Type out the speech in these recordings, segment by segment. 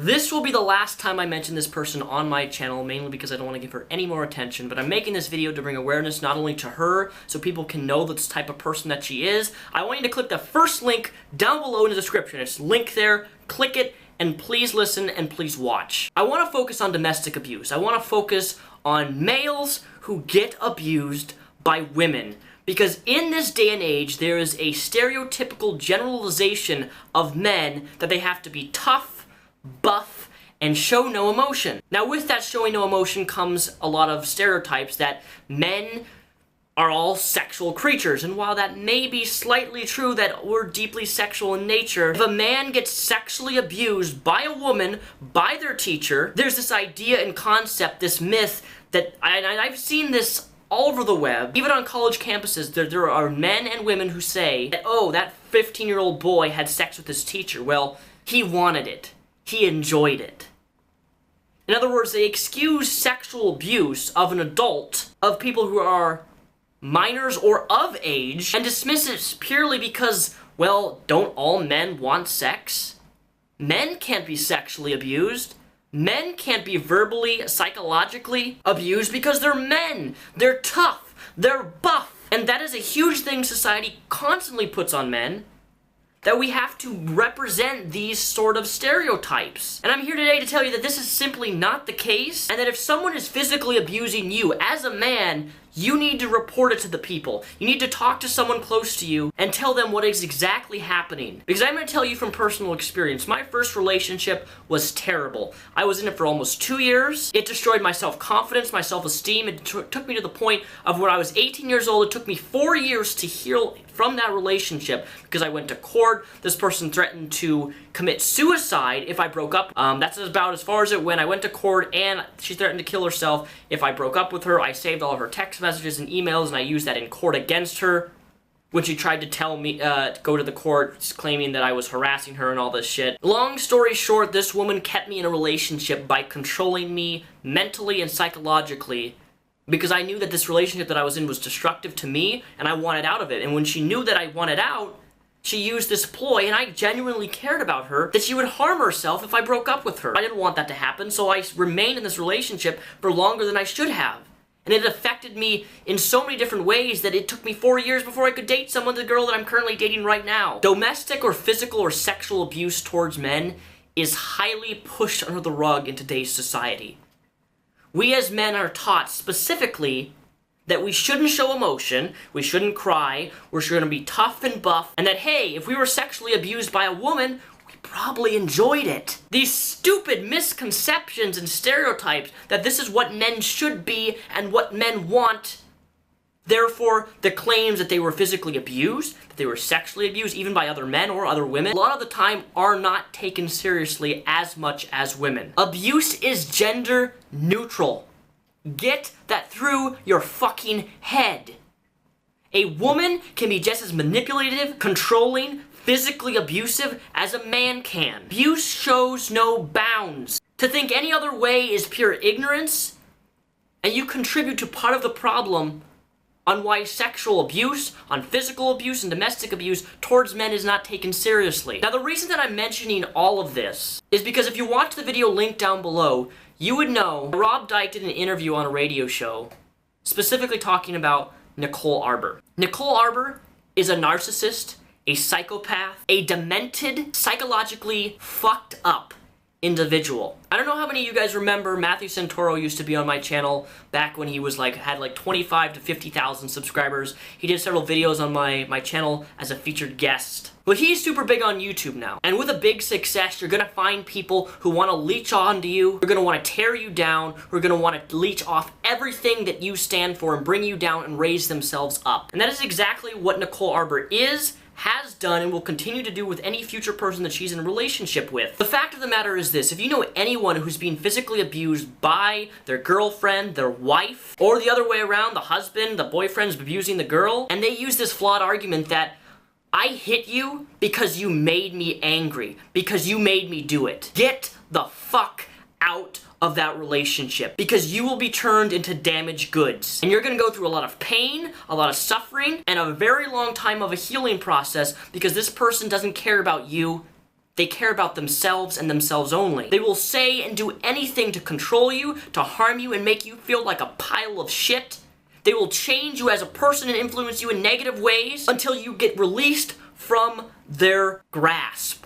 This will be the last time I mention this person on my channel, mainly because I don't want to give her any more attention, but I'm making this video to bring awareness not only to her, so people can know the type of person that she is. I want you to click the first link down below in the description. It's linked there, click it, and please listen and please watch. I want to focus on domestic abuse. I want to focus on males who get abused by women. Because in this day and age, there is a stereotypical generalization of men that they have to be tough, buff, and show no emotion. Now with that showing no emotion comes a lot of stereotypes that men are all sexual creatures, and while that may be slightly true that we're deeply sexual in nature, if a man gets sexually abused by a woman, by their teacher, there's this idea and concept, this myth that, and I've seen this all over the web, even on college campuses, there are men and women who say that, oh, that 15-year-old boy had sex with his teacher. Well, he wanted it. He enjoyed it. In other words, they excuse sexual abuse of an adult, of people who are minors or of age, and dismiss it purely because, well, don't all men want sex? Men can't be sexually abused. Men can't be verbally, psychologically abused because they're men. They're tough. They're buff. And that is a huge thing society constantly puts on men, that we have to represent these sort of stereotypes. And I'm here today to tell you that this is simply not the case, and that if someone is physically abusing you as a man, you need to report it to the people. You need to talk to someone close to you and tell them what is exactly happening. Because I'm going to tell you from personal experience, my first relationship was terrible. I was in it for almost 2 years. It destroyed my self-confidence, my self-esteem. It took me to the point of when I was 18 years old, it took me 4 years to heal from that relationship because I went to court. This person threatened to commit suicide if I broke up. That's about as far as it went. I went to court and she threatened to kill herself if I broke up with her. I saved all of her text messages and emails and I used that in court against her when she tried to tell me, go to the court claiming that I was harassing her and all this shit. Long story short, this woman kept me in a relationship by controlling me mentally and psychologically, because I knew that this relationship that I was in was destructive to me, and I wanted out of it. And when she knew that I wanted out, she used this ploy, and I genuinely cared about her, that she would harm herself if I broke up with her. I didn't want that to happen, so I remained in this relationship for longer than I should have. And it affected me in so many different ways that it took me 4 years before I could date someone, the girl that I'm currently dating right now. Domestic or physical or sexual abuse towards men is highly pushed under the rug in today's society. We as men are taught specifically that we shouldn't show emotion, we shouldn't cry, we're going to be tough and buff, and that, hey, if we were sexually abused by a woman, we probably enjoyed it. These stupid misconceptions and stereotypes that this is what men should be and what men want. Therefore, the claims that they were physically abused, that they were sexually abused, even by other men or other women, a lot of the time are not taken seriously as much as women. Abuse is gender neutral. Get that through your fucking head. A woman can be just as manipulative, controlling, physically abusive as a man can. Abuse shows no bounds. To think any other way is pure ignorance, and you contribute to part of the problem on why sexual abuse, on physical abuse, and domestic abuse towards men is not taken seriously. Now, the reason that I'm mentioning all of this is because if you watch the video linked down below, you would know Rob Dyke did an interview on a radio show specifically talking about Nicole Arbour. Nicole Arbour is a narcissist, a psychopath, a demented, psychologically fucked up individual. I don't know how many of you guys remember Matthew Santoro used to be on my channel back when he was had 25 to 50,000 subscribers. He did several videos on my channel as a featured guest. But he's super big on YouTube now. And with a big success, you're gonna find people who wanna leech onto you, who are gonna wanna tear you down, who are gonna wanna leech off everything that you stand for and bring you down and raise themselves up. And that is exactly what Nicole Arbour is, has done, and will continue to do with any future person that she's in a relationship with. The fact of the matter is this: if you know anyone who's being physically abused by their girlfriend, their wife, or the other way around, the husband, the boyfriend's abusing the girl, and they use this flawed argument that I hit you because you made me angry, because you made me do it. Get the fuck out of that relationship, because you will be turned into damaged goods. And you're gonna go through a lot of pain, a lot of suffering, and a very long time of a healing process because this person doesn't care about you. They care about themselves and themselves only. They will say and do anything to control you, to harm you, and make you feel like a pile of shit. They will change you as a person and influence you in negative ways until you get released from their grasp.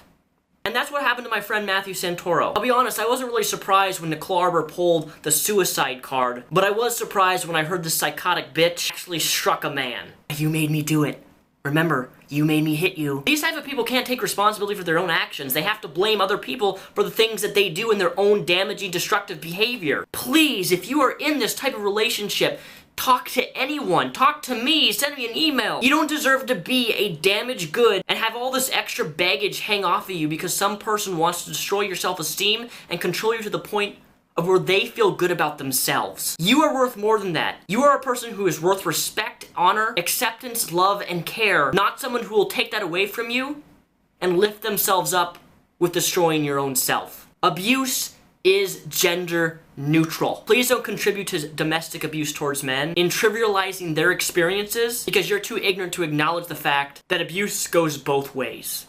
And that's what happened to my friend Matthew Santoro. I'll be honest, I wasn't really surprised when Nicole Arbour pulled the suicide card, but I was surprised when I heard this psychotic bitch actually struck a man. You made me do it. Remember, you made me hit you. These type of people can't take responsibility for their own actions. They have to blame other people for the things that they do in their own damaging, destructive behavior. Please, if you are in this type of relationship, talk to anyone. Talk to me. Send me an email. You don't deserve to be a damaged good and have all this extra baggage hang off of you because some person wants to destroy your self-esteem and control you to the point of where they feel good about themselves. You are worth more than that. You are a person who is worth respect, honor, acceptance, love, and care, not someone who will take that away from you and lift themselves up with destroying your own self. Abuse is gender neutral. Please don't contribute to domestic abuse towards men in trivializing their experiences because you're too ignorant to acknowledge the fact that abuse goes both ways.